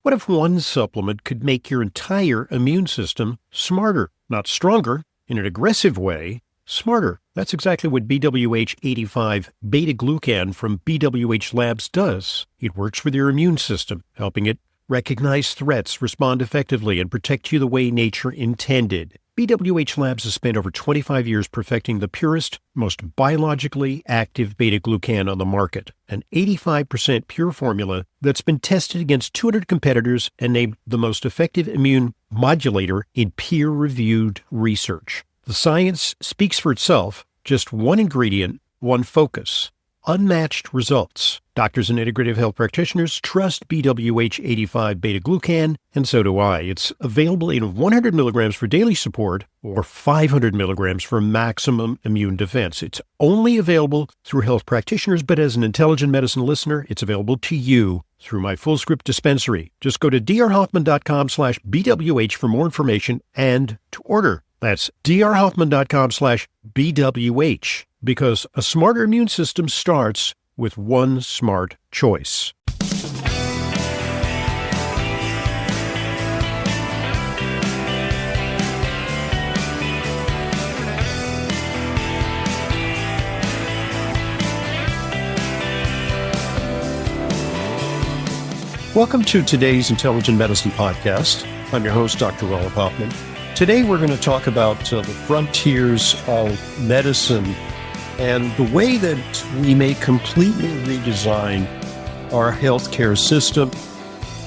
What if one supplement could make your entire immune system smarter? Not stronger, in an aggressive way, smarter. That's exactly what BWH 85 beta glucan from BWH Labs does. It works with your immune system, helping it recognize threats, respond effectively, and protect you the way nature intended. BWH Labs has spent over 25 years perfecting the purest, most biologically active beta-glucan on the market, an 85% pure formula that's been tested against 200 competitors and named the most effective immune modulator in peer-reviewed research. The science speaks for itself, just one ingredient, one focus. Unmatched results. Doctors and integrative health practitioners trust BWH 85 beta-glucan, and so do I. It's available in 100 milligrams for daily support or 500 milligrams for maximum immune defense. It's only available through health practitioners, but as an intelligent medicine listener, it's available to you through my full script dispensary. Just go to drhoffman.com/BWH for more information and to order. That's drhoffman.com/BWH. Because a smarter immune system starts with one smart choice. Welcome to today's Intelligent Medicine Podcast. I'm your host, Dr. Rolf Hoffman. Today we're going to talk about the frontiers of medicine and the way that we may completely redesign our healthcare system.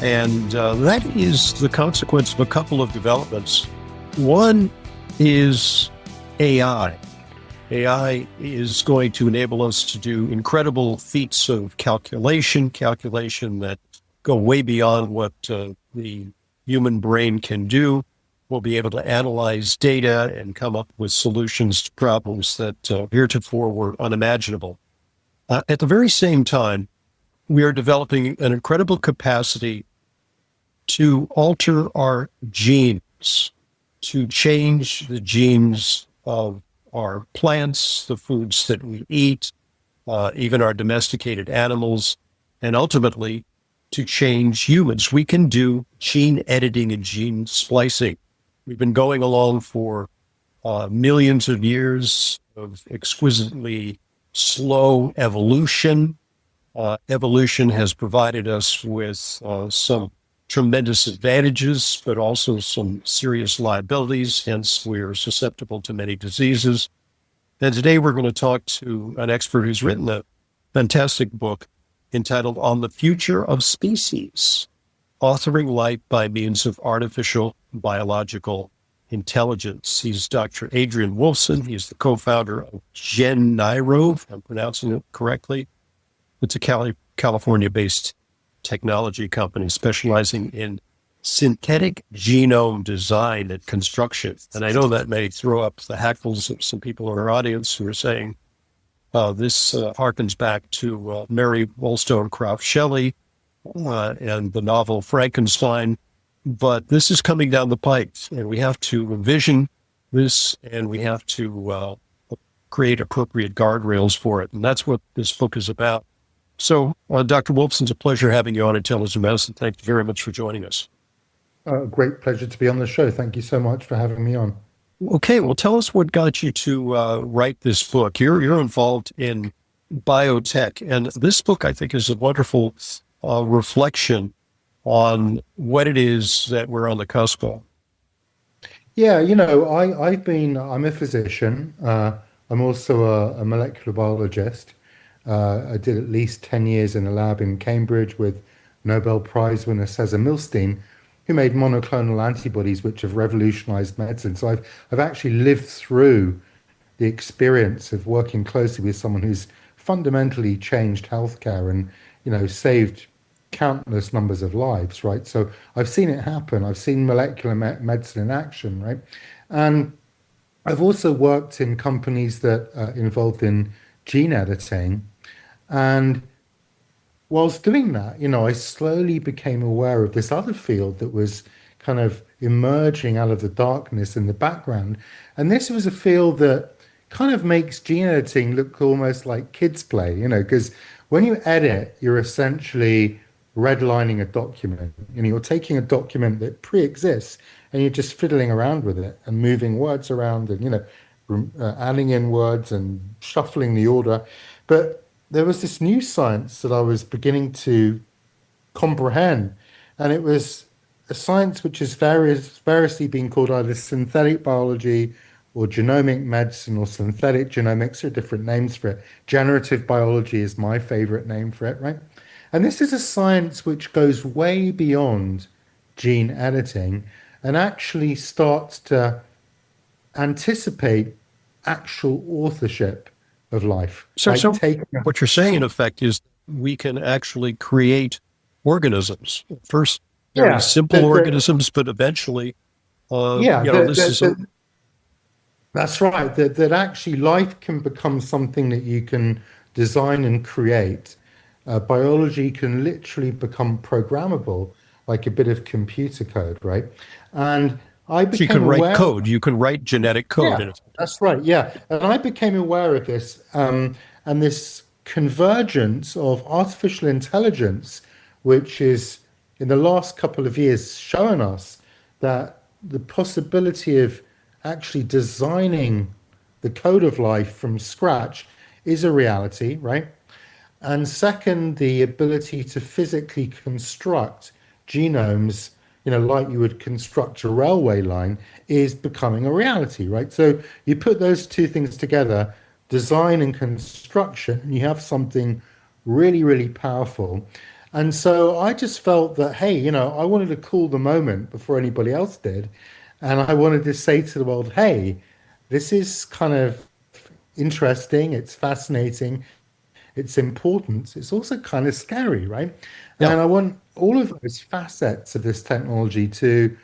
And that is the consequence of a couple of developments. One is AI. AI is going to enable us to do incredible feats of calculation that go way beyond what the human brain can do. We'll be able to analyze data and come up with solutions to problems that heretofore were unimaginable. At the very same time, we are developing an incredible capacity to alter our genes, to change the genes of our plants, the foods that we eat, even our domesticated animals, and ultimately to change humans. We can do gene editing and gene splicing. We've been going along for millions of years of exquisitely slow evolution. Evolution has provided us with some tremendous advantages, but also some serious liabilities. Hence, we're susceptible to many diseases. And today we're going to talk to an expert who's written a fantastic book entitled On the Future of Species, Authoring Life by Means of Artificial Biological Intelligence. He's Dr. Adrian Wolfson. He's the co-founder of GenNeiro, if I'm pronouncing it correctly. It's a California-based technology company specializing in synthetic genome design and construction. And I know that may throw up the hackles of some people in our audience who are saying, this harkens back to Mary Wollstonecraft Shelley and the novel Frankenstein. But this is coming down the pike, and we have to envision this, and we have to create appropriate guardrails for it. And that's what this book is about. So, Dr. Wolfson, it's a pleasure having you on Intelligent Medicine. Thank you very much for joining us. Great pleasure to be on the show. Thank you so much for having me on. Okay, well, tell us what got you to write this book. You're involved in biotech, and this book, I think, is a wonderful reflection on what it is that we're on the cusp of. Yeah, I'm a physician. I'm also a molecular biologist. I did at least 10 years in a lab in Cambridge with Nobel Prize winner Cesar Milstein, who made monoclonal antibodies which have revolutionized medicine. So I've actually lived through the experience of working closely with someone who's fundamentally changed healthcare and, saved countless numbers of lives, right? So I've seen it happen. I've seen molecular medicine in action, right? And I've also worked in companies that are involved in gene editing. And whilst doing that, I slowly became aware of this other field that was kind of emerging out of the darkness in the background. And this was a field that kind of makes gene editing look almost like kids play, because when you edit, you're essentially redlining a document. You're taking a document that pre-exists and you're just fiddling around with it and moving words around and, adding in words and shuffling the order. But there was this new science that I was beginning to comprehend. And it was a science which is variously being called either synthetic biology or genomic medicine or synthetic genomics. There are different names for it. Generative biology is my favorite name for it, right? And this is a science which goes way beyond gene editing and actually starts to anticipate actual authorship of life, So, like so taking a, what you're saying, in effect, is we can actually create organisms. First, very yeah, simple organisms, but eventually, yeah, this is a, that's right. That actually life can become something that you can design and create. Biology can literally become programmable, like a bit of computer code, right? And I so you became can write aware. code. You can write genetic code, Yeah, in effect. that's right. Yeah. And I became aware of this, and this convergence of artificial intelligence, which is in the last couple of years showing us that the possibility of actually designing the code of life from scratch is a reality, right? And second, the ability to physically construct genomes, like you would construct a railway line, is becoming a reality, right? So you put those two things together, design and construction, and you have something really, really powerful. And so I just felt that, hey, I wanted to cool the moment before anybody else did. And I wanted to say to the world, hey, this is kind of interesting, it's fascinating, it's important, it's also kind of scary, right? Yeah. And I want all of those facets of this technology to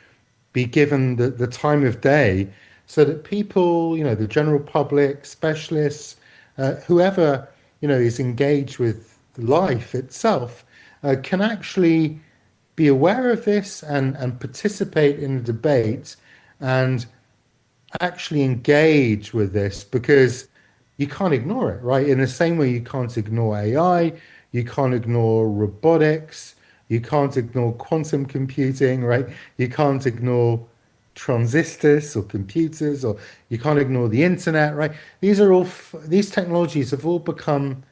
be given the time of day so that people, the general public, specialists, whoever, is engaged with life itself, can actually be aware of this and participate in the debate and actually engage with this because you can't ignore it, right? In the same way you can't ignore AI, you can't ignore robotics, you can't ignore quantum computing, right? You can't ignore transistors or computers, or you can't ignore the internet, right? These technologies have all become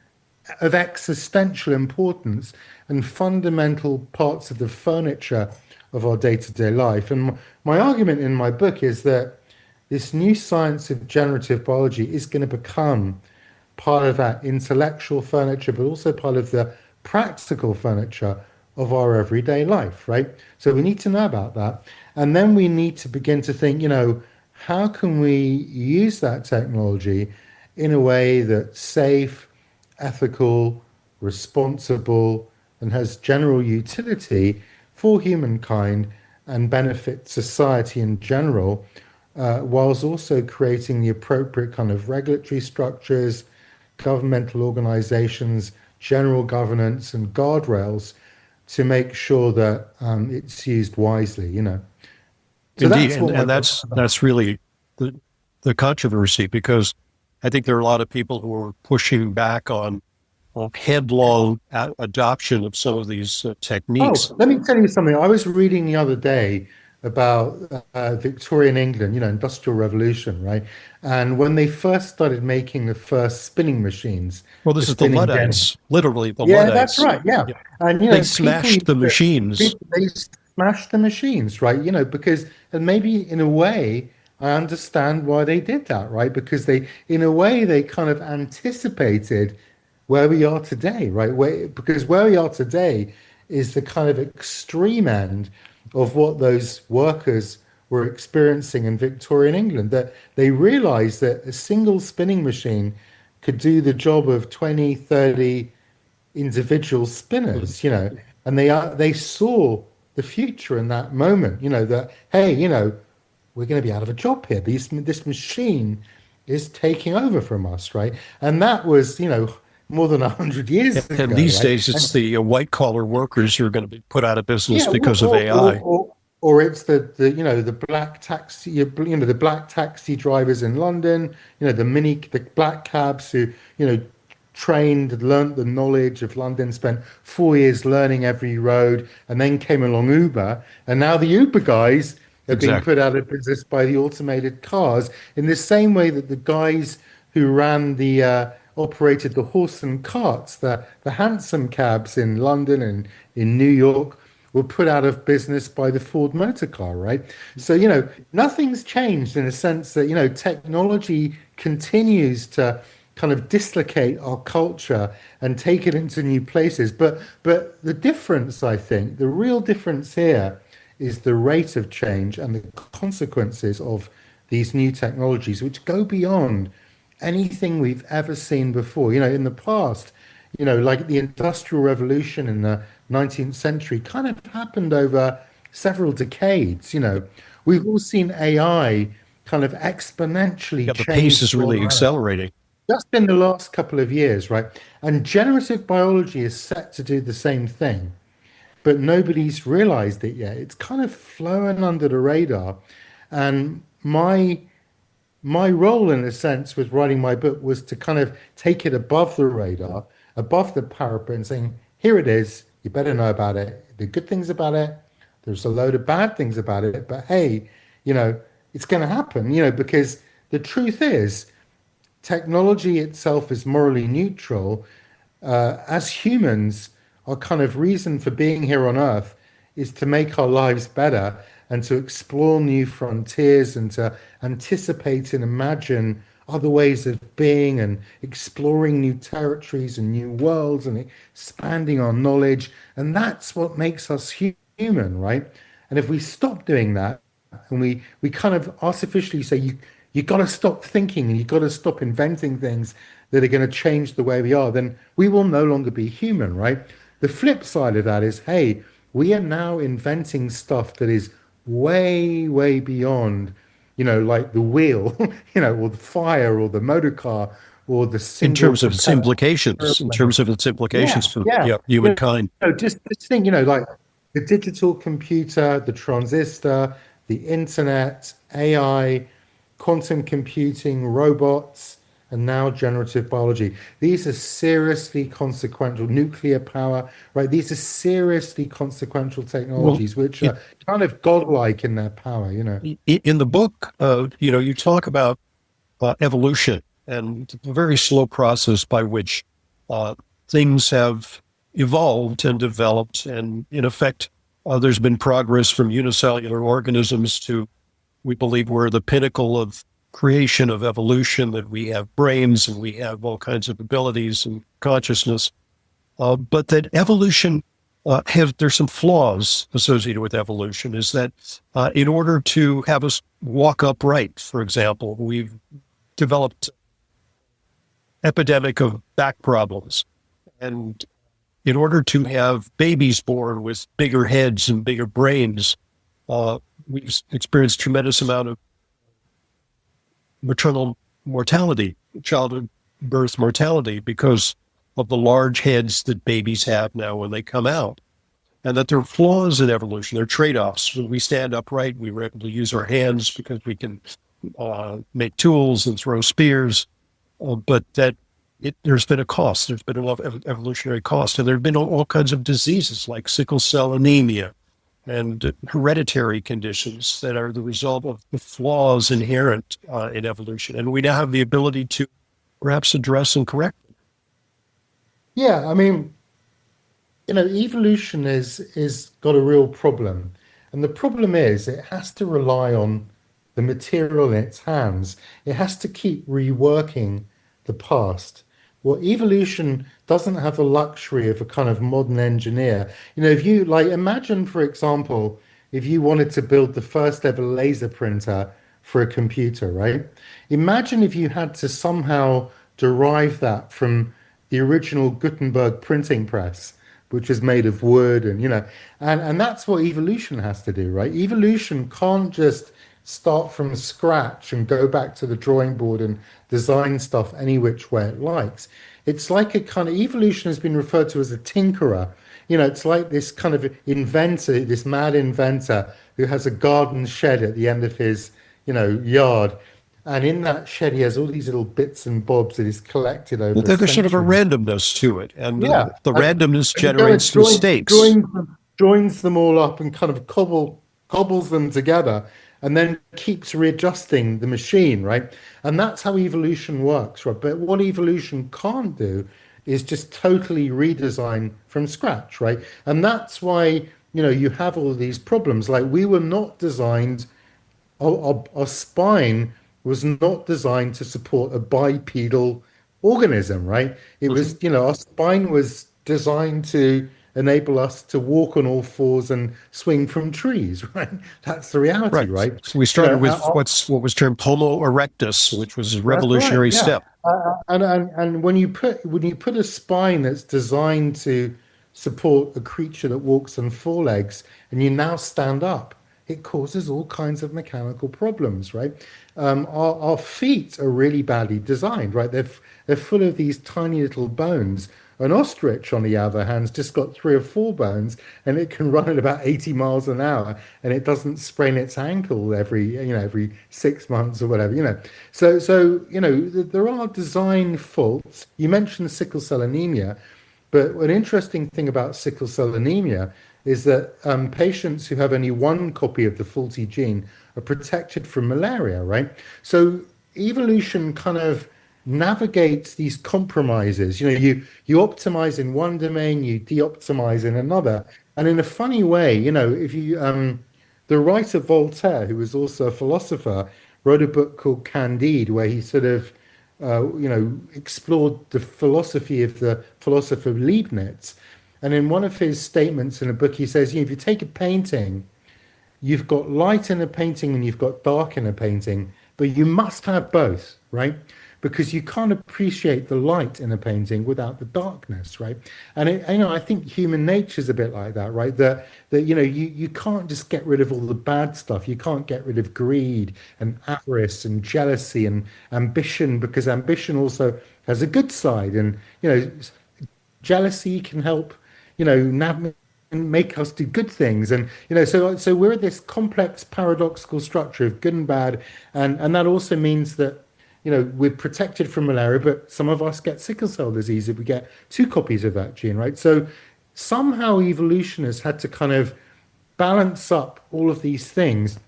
of existential importance and fundamental parts of the furniture of our day-to-day life. And my argument in my book is that this new science of generative biology is going to become part of that intellectual furniture, but also part of the practical furniture of our everyday life, right? So we need to know about that. And then we need to begin to think, how can we use that technology in a way that's safe, ethical, responsible, and has general utility for humankind and benefit society in general, whilst also creating the appropriate kind of regulatory structures, governmental organizations, general governance, and guardrails to make sure that it's used wisely. So Indeed, that's and what my and book's that's about. that's really the controversy, because I think there are a lot of people who are pushing back on headlong adoption of some of these techniques. Oh, let me tell you something. I was reading the other day about Victorian England, Industrial Revolution, right? And when they first started making the first spinning machines Well, for this is the spinning jenny. Luddites, literally the Yeah, that's Luddites. right. Yeah. Yeah. And, They people smashed the used to, machines. they smashed the machines, right? Because, and maybe in a way, I understand why they did that, right? Because in a way, they kind of anticipated where we are today, right? Because where we are today is the kind of extreme end of what those workers were experiencing in Victorian England, that they realized that a single spinning machine could do the job of 20, 30 individual spinners, and they saw the future in that moment, that, hey, we're going to be out of a job here. This machine is taking over from us, right? And that was, more than 100 years And ago, these right? days, it's And the white collar workers who are going to be put out of business yeah, because of AI. or it's the black taxi, the black taxi drivers in London, the black cabs who, you know trained, learnt the knowledge of London, spent 4 years learning every road, and then came along Uber. And now the Uber guys are being Exactly. put out of business by the automated cars in the same way that the guys who ran operated the horse and carts, the hansom cabs in London and in New York were put out of business by the Ford motor car, right? So, nothing's changed in a sense that, technology continues to kind of dislocate our culture and take it into new places. But the difference, I think, the real difference here is the rate of change and the consequences of these new technologies, which go beyond anything we've ever seen before. In the past, like the Industrial Revolution in the 19th century kind of happened over several decades. We've all seen AI kind of exponentially Yeah, the pace change is to our really lives accelerating. just in the last couple of years, right? And generative biology is set to do the same thing, but nobody's realized it yet. It's kind of flowing under the radar. And my role, in a sense, with writing my book was to kind of take it above the radar, above the parapet, and saying, here it is. You better know about it. The good things about it. There's a load of bad things about it. But hey, it's going to happen, because the truth is, technology itself is morally neutral. As humans, our kind of reason for being here on Earth is to make our lives better and to explore new frontiers and to anticipate and imagine other ways of being and exploring new territories and new worlds and expanding our knowledge. And that's what makes us human, right? And if we stop doing that and we kind of artificially say you got to stop thinking and you got to stop inventing things that are going to change the way we are, then we will no longer be human, right? The flip side of that is, hey, we are now inventing stuff that is way, way beyond, like the wheel, or the fire or the motor car or the In single terms of its propeller implications, in airplane. terms of its implications Yeah, for, yeah. yeah, You humankind. just think, like the digital computer, the transistor, the internet, AI, quantum computing, robots, and now generative biology. These are seriously consequential, nuclear power, right? These are seriously consequential Well, technologies which it, are kind of godlike in their power. in the book, you talk about evolution and the very slow process by which uh, things have evolved and developed. And in effect, there's been progress from unicellular organisms to, we believe, we're the pinnacle of creation of evolution, that we have brains and we have all kinds of abilities and consciousness. But that evolution there's some flaws associated with evolution. Is that in order to have us walk upright, for example, we've developed epidemic of back problems. And in order to have babies born with bigger heads and bigger brains, uh, we've experienced tremendous amount of maternal mortality, childhood birth mortality, because of the large heads that babies have now when they come out. And that there are flaws in evolution, there are trade-offs. When we stand upright, we were able to use our hands because we can make tools and throw spears. But that there's been a cost. There's been a lot of evolutionary cost, and there have been all kinds of diseases like sickle cell anemia and hereditary conditions that are the result of the flaws inherent in evolution. And we now have the ability to perhaps address and correct them. Yeah, I mean, evolution is got a real problem. And the problem is it has to rely on the material in its hands. It has to keep reworking the past. Well, evolution doesn't have the luxury of a kind of modern engineer. If you like imagine, for example, if you wanted to build the first ever laser printer for a computer, right? Imagine if you had to somehow derive that from the original Gutenberg printing press, which is made of wood and that's what evolution has to do, right? Evolution can't just start from scratch and go back to the drawing board and design stuff any which way it likes. It's like a kind of evolution has been referred to as a tinkerer. It's like this kind of inventor, this mad inventor who has a garden shed at the end of his, yard And in that shed, he has all these little bits and bobs that he's collected over a There's sort of a century. randomness to it, and Yeah, the randomness and he kind of generates mistakes. joins them all up and kind of cobbles them together, and then keeps readjusting the machine, right? And that's how evolution works, right? But what evolution can't do is just totally redesign from scratch, right? And that's why, you have all these problems. Like we were not designed our spine was not designed to support a bipedal organism, right? It Mhm. was, our spine was designed to enable us to walk on all fours and swing from trees, right? That's the reality, Right. right? So we You know, started with what was termed Homo erectus, which was a that's right, revolutionary yeah. step. And when you put a spine that's designed to support a creature that walks on four legs, and you now stand up, it causes all kinds of mechanical problems, right? Our feet are really badly designed, right? They're full of these tiny little bones. An ostrich, on the other hand, has just got three or four bones, and it can run at about 80 miles an hour, and it doesn't sprain its ankle every 6 months or whatever, So there are design faults. You mentioned sickle cell anemia, but an interesting thing about sickle cell anemia is that patients who have only one copy of the faulty gene are protected from malaria, right? So evolution kind of navigates these compromises. You optimize in one domain, you de-optimize in another, and in a funny way, if you the writer Voltaire, who was also a philosopher, wrote a book called Candide, where he sort of explored the philosophy of the philosopher Leibniz. And in one of his statements in a book, he says, if you take a painting, you've got light in a painting and you've got dark in a painting, but you must have both, right? Because you can't appreciate the light in a painting without the darkness, right? And I think human nature is a bit like that, right? That you can't just get rid of all the bad stuff. You can't get rid of greed and avarice and jealousy and ambition, because ambition also has a good side. And jealousy can help, make us do good things. And so we're this complex paradoxical structure of good and bad, and that also means that we're protected from malaria, but some of us get sickle cell disease if we get two copies of that gene, right? So somehow evolution has had to kind of balance up all of these things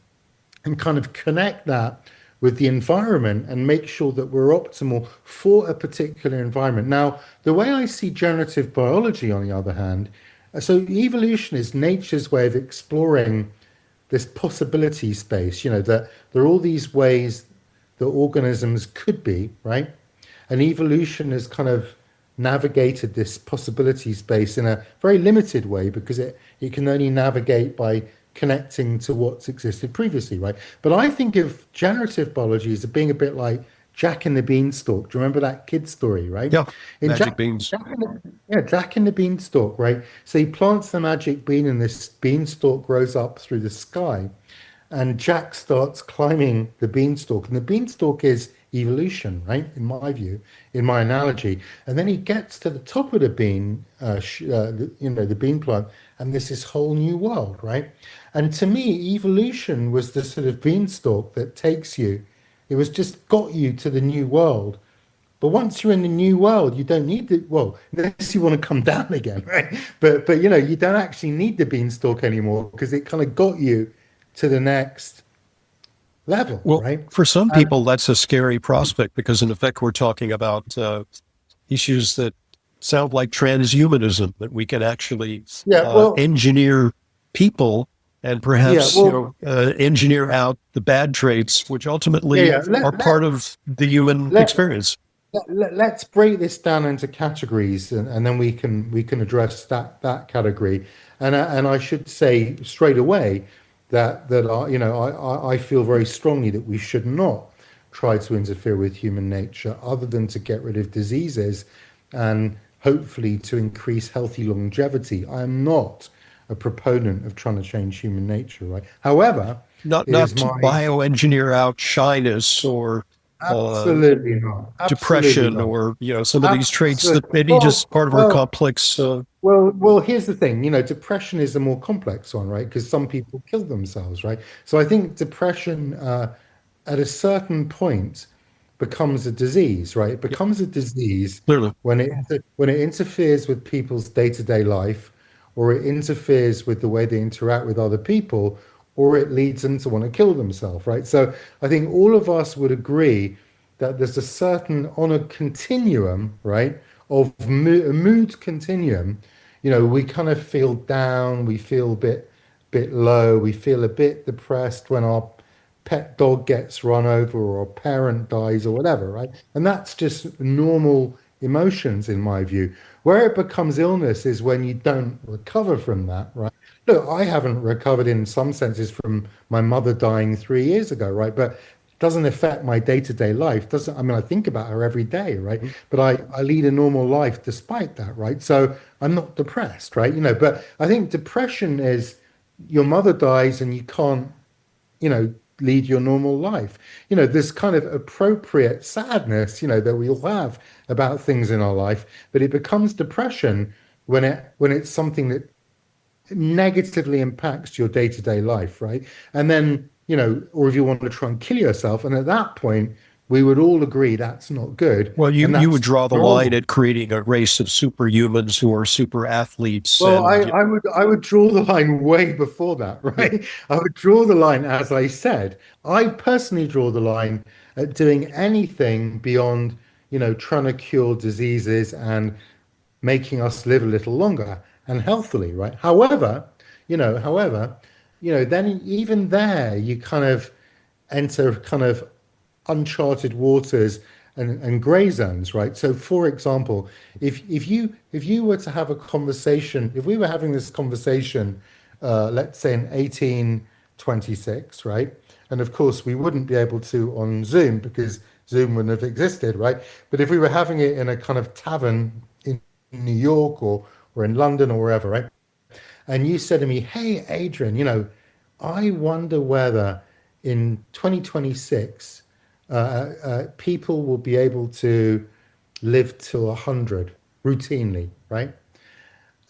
and kind of connect that with the environment and make sure that we're optimal for a particular environment. Now, the way I see generative biology, on the other hand, so evolution is nature's way of exploring this possibility space, that there are all these ways that organisms could be, right? And evolution has kind of navigated this possibility space in a very limited way, because it can only navigate by connecting to what's existed previously, right? But I think of generative biology as being a bit like Jack and the Beanstalk. Do you remember that kid story, right? Yeah, In magic Jack, beans. Jack and the Beanstalk, right? So he plants the magic bean, and this beanstalk grows up through the sky. And Jack starts climbing the beanstalk, and the beanstalk is evolution, right? In my view, in my analogy. And then he gets to the top of the bean, the bean plant, and there's this whole new world, right? And to me, evolution was the sort of beanstalk that takes you. It was just got you to the new world. But once you're in the new world, you don't need the, well, unless you want to come down again, right? But you don't actually need the beanstalk anymore, because it kind of got you to the next level, Well, right? for some And people, that's a scary prospect because, in effect, we're talking about issues that sound like transhumanism, that we can actually yeah, well, engineer people and yeah, perhaps, well, engineer out the bad traits, which yeah, ultimately yeah. are part of the human Let, experience. let's break this down into categories, and then we can address that category. And I should say straight away that I feel very strongly that we should not try to interfere with human nature, other than to get rid of diseases and hopefully to increase healthy longevity. I am not a proponent of trying to change human nature, right? However, Not it is not to my bioengineer out shyness or uh, absolutely not, absolutely depression not. or some of these traits that Absolutely. maybe Well, just part of our well, complex. well. Here's the thing. Depression is a more complex one, right? Because some people kill themselves, right? So I think depression at a certain point becomes a disease, right? It Yep. becomes a disease Clearly. when it interferes with people's day-to-day life, or it interferes with the way they interact with other people, or it leads them to want to kill themselves, right? So I think all of us would agree that there's a certain on a continuum, right, of a mood continuum. We kind of feel down, we feel a bit low, we feel a bit depressed when our pet dog gets run over or a parent dies or whatever, right? And that's just normal emotions in my view. Where it becomes illness is when you don't recover from that, right? Look, I haven't recovered in some senses from my mother dying 3 years ago, right? But it doesn't affect my day-to-day life. Doesn't, I mean, I think about her every day, right? Mhm. But I lead a normal life despite that, right? So I'm not depressed, right? But I think depression is your mother dies and you can't, lead your normal life. There's kind of appropriate sadness, that we all have about things in our life, but it becomes depression when it's something that negatively impacts your day-to-day life, right? And then, or if you want to try and kill yourself, and at that point, we would all agree that's not good, Well, you and you would that's draw the line normal. at creating a race of superhumans who are super athletes, Well, and I would draw the line way before that, yeah. right? I would draw the line, as I said. I personally draw the line at doing anything beyond, trying to cure diseases and making us live a little longer and healthily, right? Then even there, you kind of enter kind of uncharted waters and gray zones, right? So, for example, if you were to have a conversation, if we were having this conversation, let's say in 1826, right? And of course, we wouldn't be able to on Zoom because Zoom wouldn't have existed, right? But if we were having it in a kind of tavern in New York or in London or wherever, right? And you said to me, "Hey, Adrian, I wonder whether in 2026 people will be able to live to 100 routinely, right?"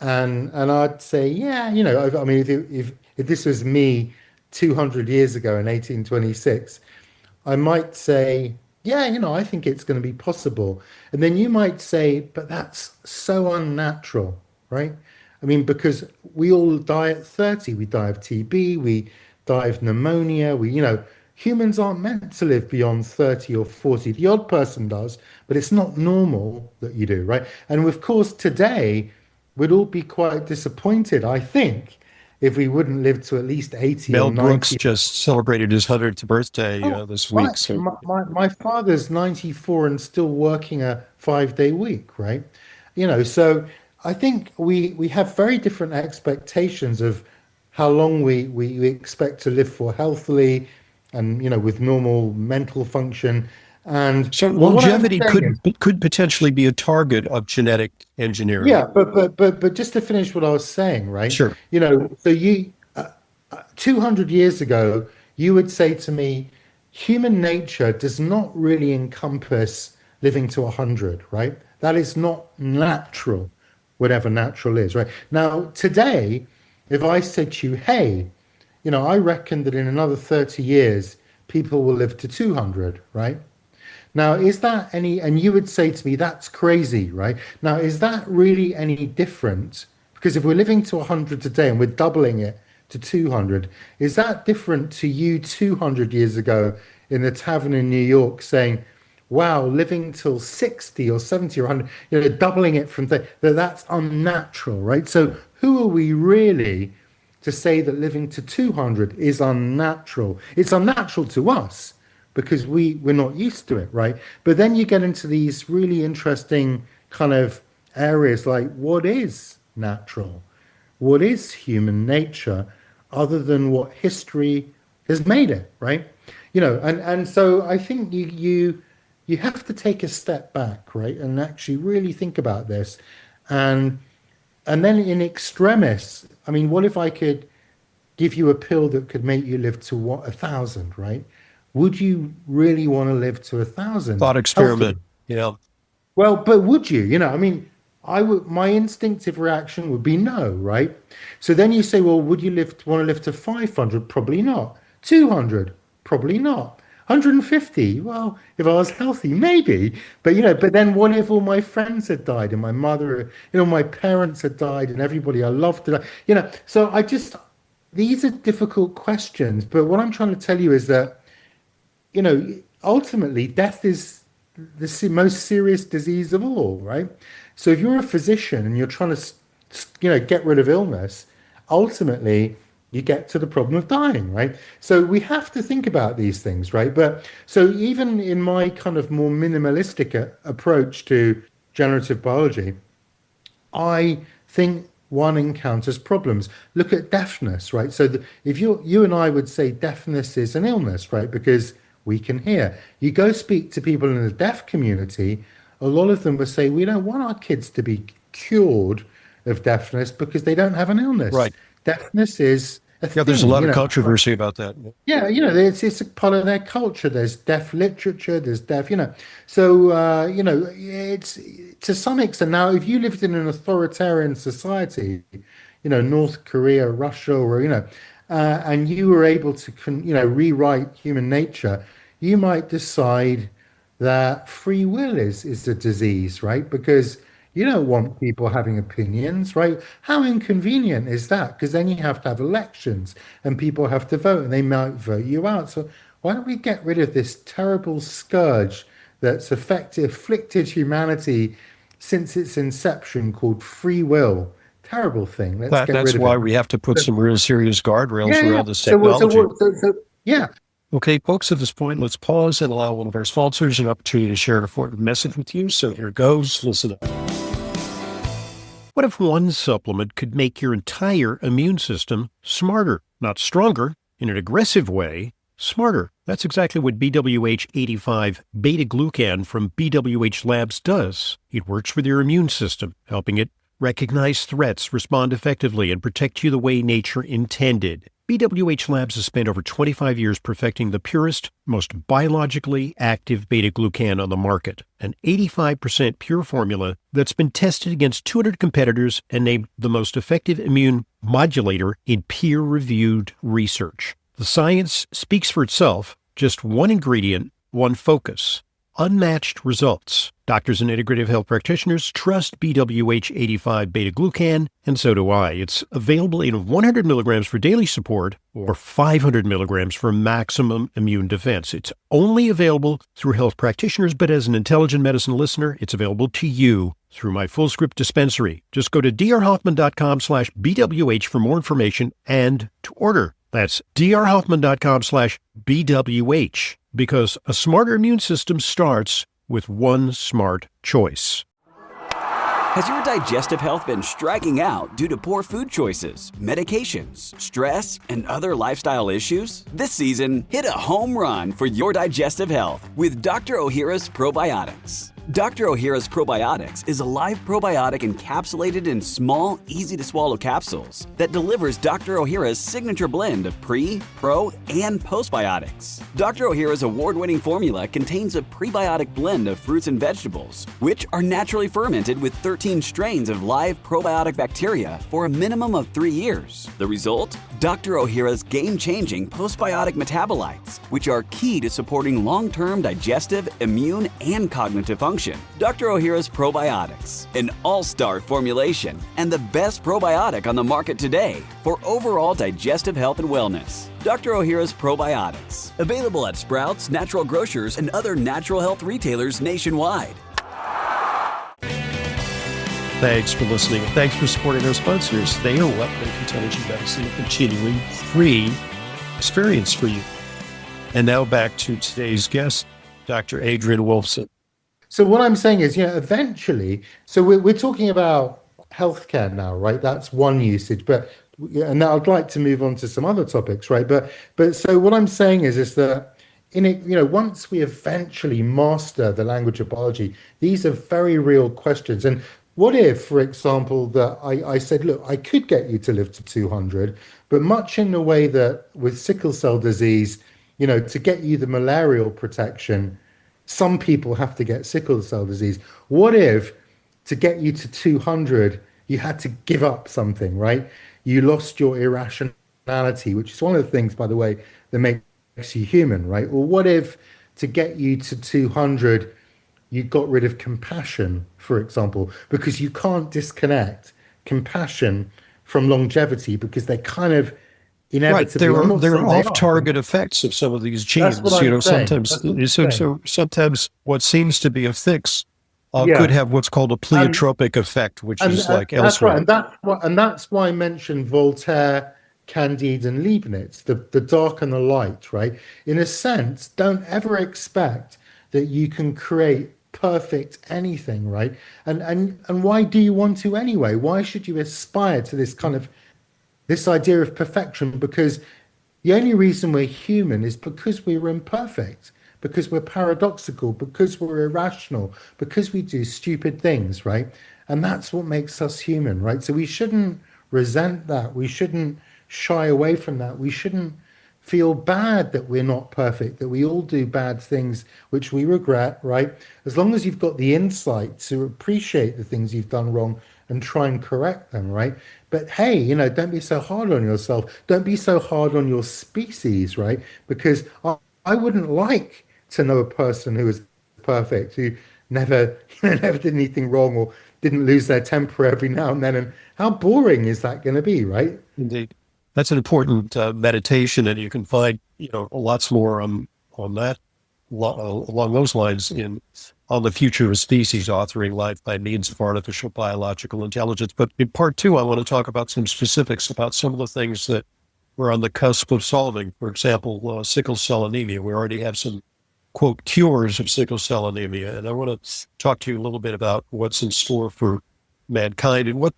And I'd say, yeah, I mean, if this was me 200 years ago in 1826, I might say, yeah, I think it's going to be possible. And then you might say, but that's so unnatural, right? I mean, because we all die at 30. We die of TB, we die of pneumonia. Humans aren't meant to live beyond 30 or 40. The odd person does, but it's not normal that you do, right? And of course, today, we'd all be quite disappointed, I think, if we wouldn't live to at least 80 or Mel Brooks 90. just celebrated his 100th birthday Oh, this week. my, So, my father's 94 and still working a 5-day week, right? So I think we have very different expectations of how long we expect to live for healthily and, with normal mental function. And so but what I'm longevity saying could is, could potentially be a target of genetic engineering. yeah, but just to finish what I was saying, right? Sure. So 200 years ago, you would say to me, human nature does not really encompass living to 100, right? That is not natural, whatever natural is, right? Now, today, if I said to you, hey, I reckon that in another 30 years, people will live to 200, right? Now, is that any, and you would say to me, that's crazy, right? Now, is that really any different? Because if we're living to 100 today and we're doubling it to 200, is that different to you 200 years ago in the tavern in New York saying, wow, living till 60 or 70 or 100, doubling it from there, that's unnatural, right? So who are we really to say that living to 200 is unnatural? It's unnatural to us because we're not used to it, right? But then you get into these really interesting kind of areas like what is natural? What is human nature other than what history has made it, right? And so I think you have to take a step back, right, and actually really think about this. And and then in extremis, I mean, what if I could give you a pill that could make you live to what, 1,000, right? Would you really want to live to 1,000 Thought healthily? experiment. Yeah. Well, but would you? I mean, I would. My instinctive reaction would be no, right? So then you say, well, would you want to live to 500? Probably not. 200? Probably not. 150. Well, if I was healthy, maybe. But but then what if all my friends had died and my mother, my parents had died and everybody I loved had died? So these are difficult questions. But what I'm trying to tell you is that, ultimately death is the most serious disease of all, right? So if you're a physician and you're trying to, get rid of illness, ultimately you get to the problem of dying, right? So we have to think about these things, right? But so even in my kind of more minimalistic approach to generative biology, I think one encounters problems. Look at deafness, right? So if you and I would say deafness is an illness, right? Because we can hear. You go speak to people in the deaf community, a lot of them will say we don't want our kids to be cured of deafness because they don't have an illness. Right. Deafness is a Yeah, there's a thing, lot of controversy about that. yeah, it's a part of their culture. There's deaf literature, there's deaf. So it's to some extent now. If you lived in an authoritarian society, North Korea, Russia, or and you were able to rewrite human nature, you might decide that free will is a disease, right? Because you don't want people having opinions, right? How inconvenient is that? Because then you have to have elections and people have to vote and they might vote you out. So why don't we get rid of this terrible scourge that's afflicted humanity since its inception called free will? Terrible thing. Let's get That's rid of why it. we have to put some real serious guardrails Yeah, yeah. around this So technology. yeah. Okay, folks, at this point, let's pause and allow one of our sponsors an opportunity to share an important message with you. So here goes. Listen up. What if one supplement could make your entire immune system smarter, not stronger, in an aggressive way, smarter? That's exactly what BWH 85 beta glucan from BWH Labs does. It works with your immune system, helping it recognize threats, respond effectively, and protect you the way nature intended. BWH Labs has spent over 25 years perfecting the purest, most biologically active beta-glucan on the market, an 85% pure formula that's been tested against 200 competitors and named the most effective immune modulator in peer-reviewed research. The science speaks for itself, just one ingredient, one focus. Unmatched results. Doctors and integrative health practitioners trust BWH 85 beta-glucan, and so do I. It's available in 100 milligrams for daily support or 500 milligrams for maximum immune defense. It's only available through health practitioners, but as an intelligent medicine listener, it's available to you through my full script dispensary. Just go to drhoffman.com/BWH for more information and to order. That's drhoffman.com/BWH. Because a smarter immune system starts with one smart choice. Has your digestive health been striking out due to poor food choices, medications, stress, and other lifestyle issues? This season, hit a home run for your digestive health with Dr. Ohhira's Probiotics. Dr. Ohhira's Probiotics is a live probiotic encapsulated in small, easy-to-swallow capsules that delivers Dr. Ohhira's signature blend of pre, pro, and postbiotics. Dr. Ohhira's award-winning formula contains a prebiotic blend of fruits and vegetables, which are naturally fermented with 13 strains of live probiotic bacteria for a minimum of 3 years. The result? Dr. Ohhira's game-changing postbiotic metabolites, which are key to supporting long-term digestive, immune, and cognitive function. Dr. Ohhira's Probiotics, an all-star formulation and the best probiotic on the market today for overall digestive health and wellness. Dr. Ohhira's Probiotics, available at Sprouts, Natural Grocers, and other natural health retailers nationwide. Thanks for listening. Thanks for supporting our sponsors. They are what make intelligent medicine a continuing free experience for you. And now back to today's guest, Dr. Adrian Wolfson. So what I'm saying is, eventually, so we're talking about healthcare now, right? That's one usage, and now I'd like to move on to some other topics, right? But so what I'm saying is that once we eventually master the language of biology, these are very real questions. And what if, for example, that I said, look, I could get you to live to 200, but much in the way that with sickle cell disease, to get you the malarial protection, some people have to get sickle cell disease. What if to get you to 200, you had to give up something, right? You lost your irrationality, which is one of the things, by the way, that makes makes you human, right? Or what if to get you to 200, you got rid of compassion, for example, because you can't disconnect compassion from longevity because they're kind of Right. inevitably, I'm not There are saying they are, off-target effects of some of these that's what genes. I'm saying. Sometimes That's what I'm saying. so sometimes what seems to be a fix could Yeah. have what's called a And pleiotropic effect, which And is like that's right, elsewhere. and that's why I mentioned Voltaire, Candide, and Leibniz, the dark and the light, right? In a sense, don't ever expect that you can create perfect anything, right? And why do you want to anyway? Why should you aspire to this idea of perfection? Because the only reason we're human is because we're imperfect, because we're paradoxical, because we're irrational, because we do stupid things, right? And that's what makes us human, right? So we shouldn't resent that. We shouldn't shy away from that. We shouldn't feel bad that we're not perfect, that we all do bad things which we regret, right? As long as you've got the insight to appreciate the things you've done wrong and try and correct them, right? But hey, don't be so hard on yourself. Don't be so hard on your species, right? Because I wouldn't like to know a person who is perfect, who never, never did anything wrong or didn't lose their temper every now and then. And how boring is that going to be, right? Indeed. That's an important meditation, and you can find, lots more on that along those lines in on the future of species, authoring life by means of artificial biological intelligence. But in part two, I want to talk about some specifics about some of the things that we're on the cusp of solving. For example, sickle cell anemia. We already have some quote cures of sickle cell anemia, and I want to talk to you a little bit about what's in store for mankind and what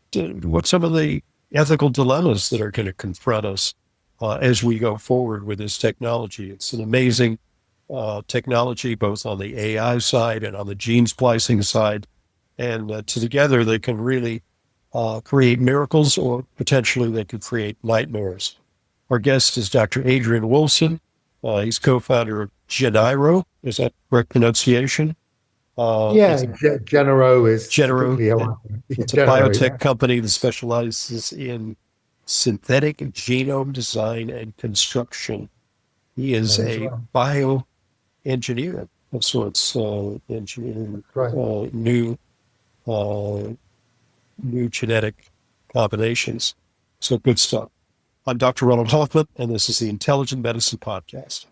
some of the ethical dilemmas that are going to confront us as we go forward with this technology. It's an amazing technology, both on the AI side and on the gene splicing side. And together they can really create miracles, or potentially they could create nightmares. Our guest is Dr. Adrian Wilson. He's co-founder of Geniro. Is that correct pronunciation? Yeah, Genero is Genero. typically how I It's a Genero, biotech yeah. company that specializes in synthetic genome design and construction. He is That is a right. bioengineer of sorts, engineering Right. new new genetic combinations. So good stuff. I'm Dr. Ronald Hoffman, and this is the Intelligent Medicine Podcast.